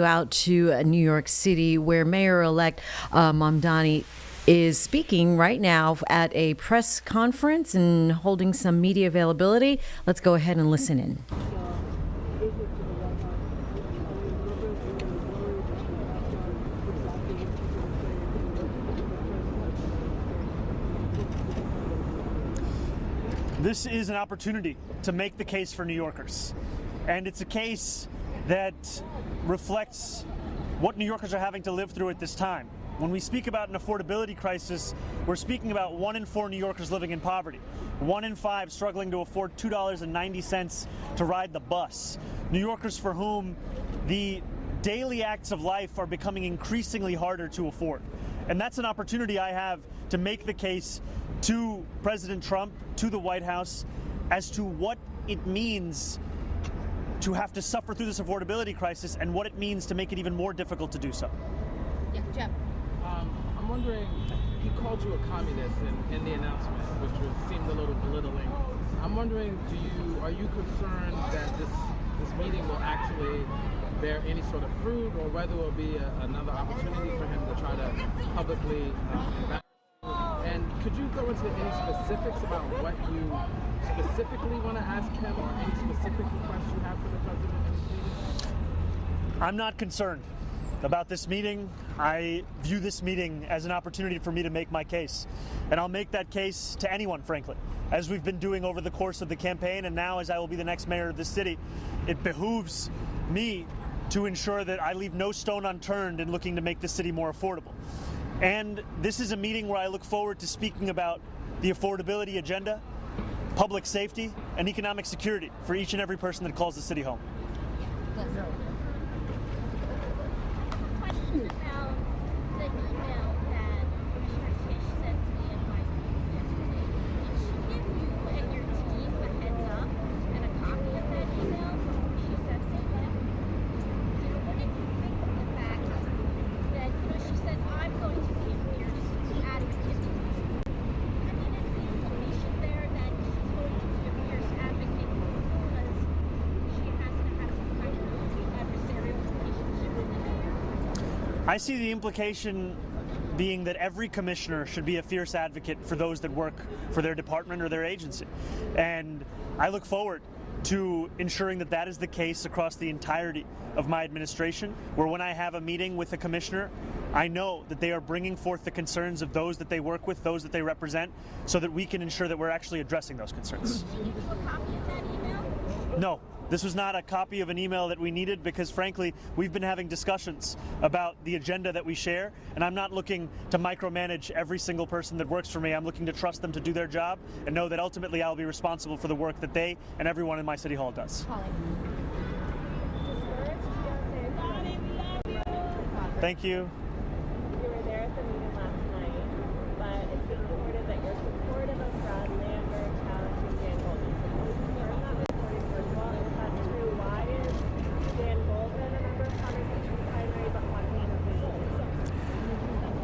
Out to New York City, where Mayor-elect Mamdani is speaking right now at a press conference and holding some media availability. Let's go ahead and listen in. This is an opportunity to make the case for New Yorkers, and it's a case that reflects what New Yorkers are having to live through at this time. When we speak about an affordability crisis, we're speaking about 1 in 4 New Yorkers living in poverty, 1 in 5 struggling to afford $2.90 to ride the bus, New Yorkers for whom the daily acts of life are becoming increasingly harder to afford. And that's an opportunity I have to make the case to President Trump, to the White House, as to what it means to have to suffer through this affordability crisis and what it means to make it even more difficult to do so. Yeah, Jeff. I'm wondering, he called you a communist in the announcement, which seemed a little belittling. I'm wondering, are you concerned that this meeting will actually bear any sort of fruit, or whether it will be another opportunity for him to try to publicly and could you go into any specifics about what you specifically want to ask him, or any specific requests you have for the president in this meeting? I'm not concerned about this meeting. I view this meeting as an opportunity for me to make my case. And I'll make that case to anyone, frankly, as we've been doing over the course of the campaign, and now as I will be the next mayor of this city. It behooves me to ensure that I leave no stone unturned in looking to make this city more affordable. And this is a meeting where I look forward to speaking about the affordability agenda, public safety, and economic security for each and every person that calls the city home. Question about the email that Commissioner Tisch sent to the NYC yesterday. Did she give you and your team a heads up and a copy of that email before she sent it? What did you think of the fact that, she says, I'm going to be a fierce advocate? I mean, is the implication there that she's going to be a fierce advocate because she has to have some kind of adversarial relationship with the mayor? I see the implication being that every commissioner should be a fierce advocate for those that work for their department or their agency. And I look forward to ensuring that that is the case across the entirety of my administration, where when I have a meeting with a commissioner, I know that they are bringing forth the concerns of those that they work with, those that they represent, so that we can ensure that we're actually addressing those concerns. Did you do a copy of that email? No. This was not a copy of an email that we needed because, frankly, we've been having discussions about the agenda that we share, and I'm not looking to micromanage every single person that works for me. I'm looking to trust them to do their job and know that ultimately I'll be responsible for the work that they and everyone in my city hall does. Thank you. You were there at the meeting last night, but it's being reported that you're supportive of Brad Lambert challenging Dan Goldman. So can you confirm that reporting first of all? And if that's true, why is Dan Goldman a member of Conversations Primary but Joaquin officials?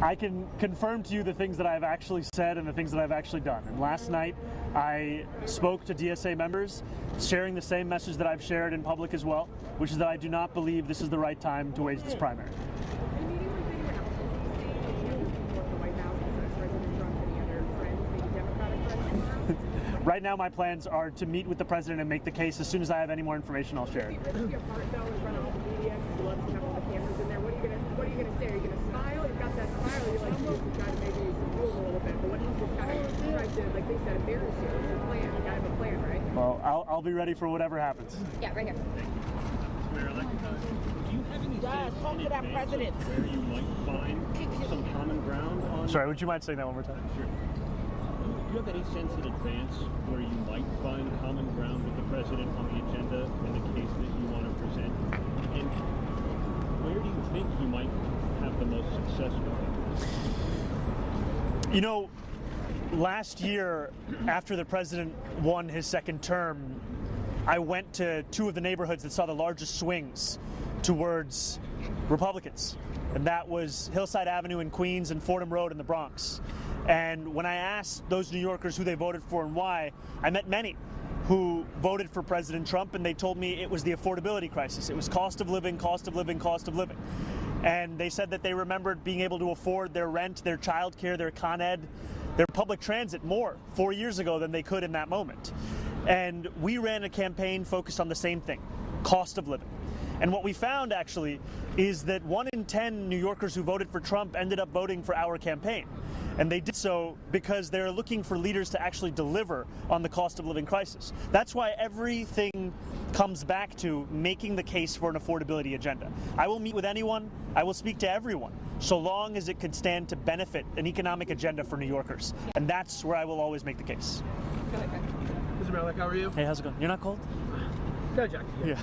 I can confirm to you the things that I've actually said and the things that I've actually done. And last night, I spoke to DSA members, sharing the same message that I've shared in public as well, which is that I do not believe this is the right time to wage this primary. Right now, my plans are to meet with the president and make the case. As soon as I have any more information, I'll share it. You're ripping apart though in front of all the media because you love to have all the cameras in there. What are you gonna say? Are you gonna smile? You've got that smile. You're like, you try to maybe move a little bit. But what do you just kind of try to, like they said, embarrass you? It's your plan. You gotta have a plan, right? Well, I'll be ready for whatever happens. Yeah, right here. Mayor-elect, do you have any sense talk to that president. where you might find some common ground on? Sorry, would you mind saying that one more time? Sure. Do you have any sense in advance where you might find common ground with the president on the agenda and the case that you want to present? And where do you think you might have the most success with it? You know, last year, after the president won his second term, I went to two of the neighborhoods that saw the largest swings towards Republicans. And that was Hillside Avenue in Queens and Fordham Road in the Bronx. And when I asked those New Yorkers who they voted for and why, I met many who voted for President Trump, and they told me it was the affordability crisis. It was cost of living, cost of living, cost of living. And they said that they remembered being able to afford their rent, their childcare, their Con Ed, their public transit more 4 years ago than they could in that moment. And we ran a campaign focused on the same thing, cost of living. And what we found actually is that 1 in 10 New Yorkers who voted for Trump ended up voting for our campaign. And they did so because they're looking for leaders to actually deliver on the cost of living crisis. That's why everything comes back to making the case for an affordability agenda. I will meet with anyone, I will speak to everyone, so long as it could stand to benefit an economic agenda for New Yorkers. And that's where I will always make the case. Mr. Mayor-elect, how are you? Hey, how's it going? You're not cold? Got Jack. Yeah.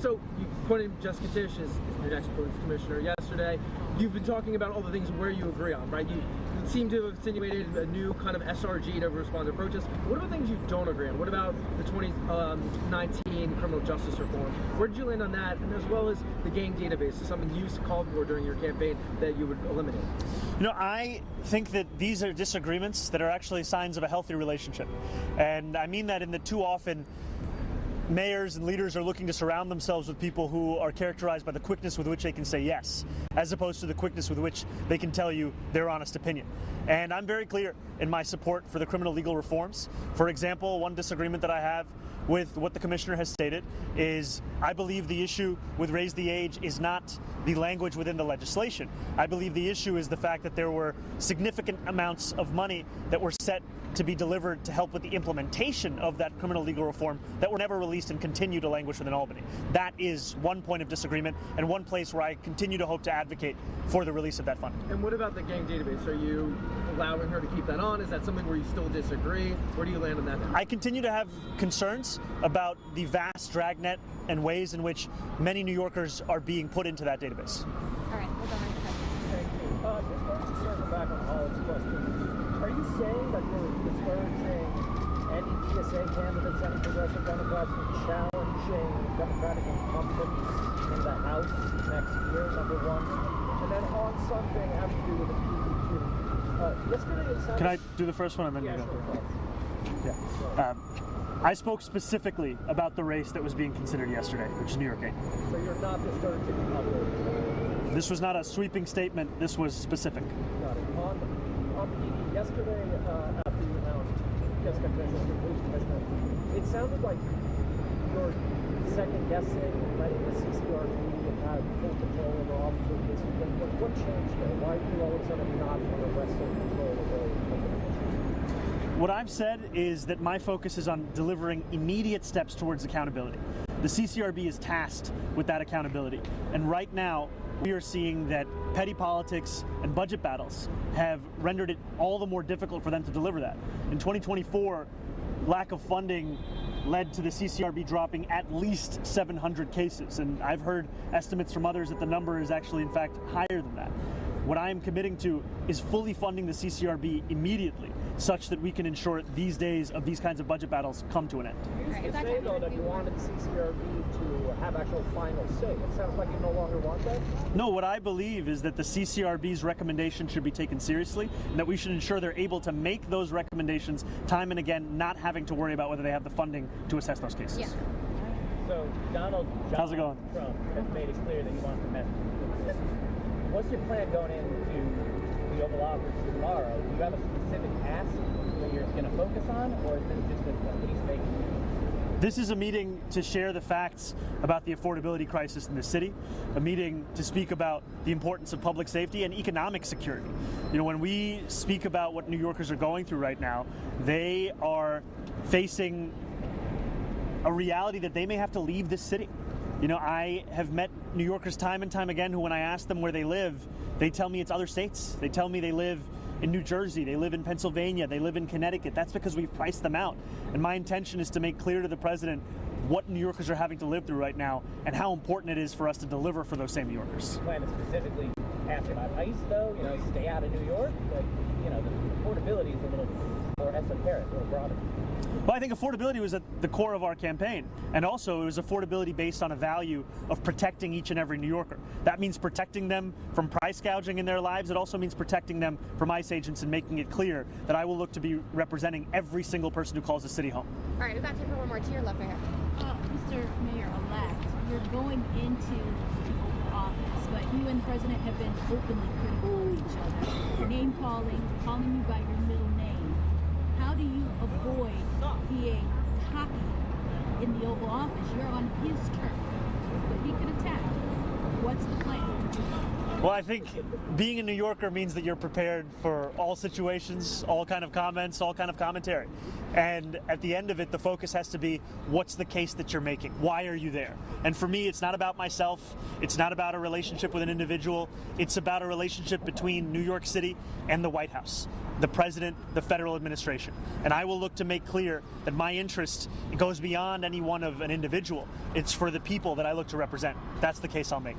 So you appointed Jessica Tisch as your next police commissioner yesterday. You've been talking about all the things where you agree on, right? You seem to have insinuated a new kind of SRG to respond to protests. What about things you don't agree on? What about the 2019 criminal justice reform? Where did you land on that? And as well as the gang database, is something you called for during your campaign that you would eliminate? You know, I think that these are disagreements that are actually signs of a healthy relationship. And I mean that in that too often mayors and leaders are looking to surround themselves with people who are characterized by the quickness with which they can say yes, as opposed to the quickness with which they can tell you their honest opinion. And I'm very clear in my support for the criminal legal reforms. For example, one disagreement that I have with what the commissioner has stated is I believe the issue with raise the age is not the language within the legislation. I believe the issue is the fact that there were significant amounts of money that were set to be delivered to help with the implementation of that criminal legal reform that were never released and continue to languish within Albany. That is one point of disagreement and one place where I continue to hope to advocate for the release of that fund. And what about the gang database? Are you allowing her to keep that on? Is that something where you still disagree? Where do you land on that now? I continue to have concerns about the vast dragnet and ways in which many New Yorkers are being put into that database. All right, we'll go right to that. Thank you. Just going to circle back on Holland's question. Are you saying that you're discouraging any DSA candidates, any progressive Democrats from challenging Democratic incumbents in the House next year, number one? And then on something having to do with the PDQ. Yesterday it sounded... Can I do the first one and then you go? Yeah. I spoke specifically about the race that was being considered yesterday, which is New York 8. So you're not discouraging others? This was not a sweeping statement. This was specific. Got it. On PD, yesterday after you announced Jessica Tisch as your police commissioner, it sounded like you're second-guessing letting the CCRB have full control over officers this weekend. What changed there? Why are you all of a sudden not going to wrestle control over the What I've said is that my focus is on delivering immediate steps towards accountability. The CCRB is tasked with that accountability. And right now, we are seeing that petty politics and budget battles have rendered it all the more difficult for them to deliver that. In 2024, lack of funding led to the CCRB dropping at least 700 cases. And I've heard estimates from others that the number is actually, in fact, higher than that. What I am committing to is fully funding the CCRB immediately, such that we can ensure these days of these kinds of budget battles come to an end. You used to say, though, that you wanted the CCRB to have actual final say. It sounds like you no longer want that? No, what I believe is that the CCRB's recommendation should be taken seriously, and that we should ensure they're able to make those recommendations time and again, not having to worry about whether they have the funding to assess those cases. Yeah. So Donald How's it going? Trump has made it clear that he wants to mess with this. What's your plan going into the Oval Office tomorrow? Do you have a specific task that you're going to focus on, or is this just a peacemaking? This is a meeting to share the facts about the affordability crisis in the city, a meeting to speak about the importance of public safety and economic security. You know, when we speak about what New Yorkers are going through right now, they are facing a reality that they may have to leave this city. You know, I have met New Yorkers time and time again who, when I ask them where they live, they tell me it's other states. They tell me they live in New Jersey, they live in Pennsylvania, they live in Connecticut. That's because we've priced them out. And my intention is to make clear to the president what New Yorkers are having to live through right now and how important it is for us to deliver for those same New Yorkers. Plan to specifically ask about ICE, though? Stay out of New York? Like, the affordability is a little more esoteric, a little broader. Well, I think affordability was at the core of our campaign. And also, it was affordability based on a value of protecting each and every New Yorker. That means protecting them from price gouging in their lives. It also means protecting them from ICE agents and making it clear that I will look to be representing every single person who calls the city home. All right, we've got time for one more. To your left, right here. Mr. Mayor-elect, you're going into office, but you and the president have been openly critical of each other, name calling you by your middle name. How do you avoid being cocky in the Oval Office? You're on his turf, but he could attack. What's the plan? Well, I think being a New Yorker means that you're prepared for all situations, all kind of comments, all kind of commentary. And at the end of it, the focus has to be, what's the case that you're making? Why are you there? And for me, it's not about myself. It's not about a relationship with an individual. It's about a relationship between New York City and the White House, the president, the federal administration. And I will look to make clear that my interest goes beyond any one of an individual. It's for the people that I look to represent. That's the case I'll make.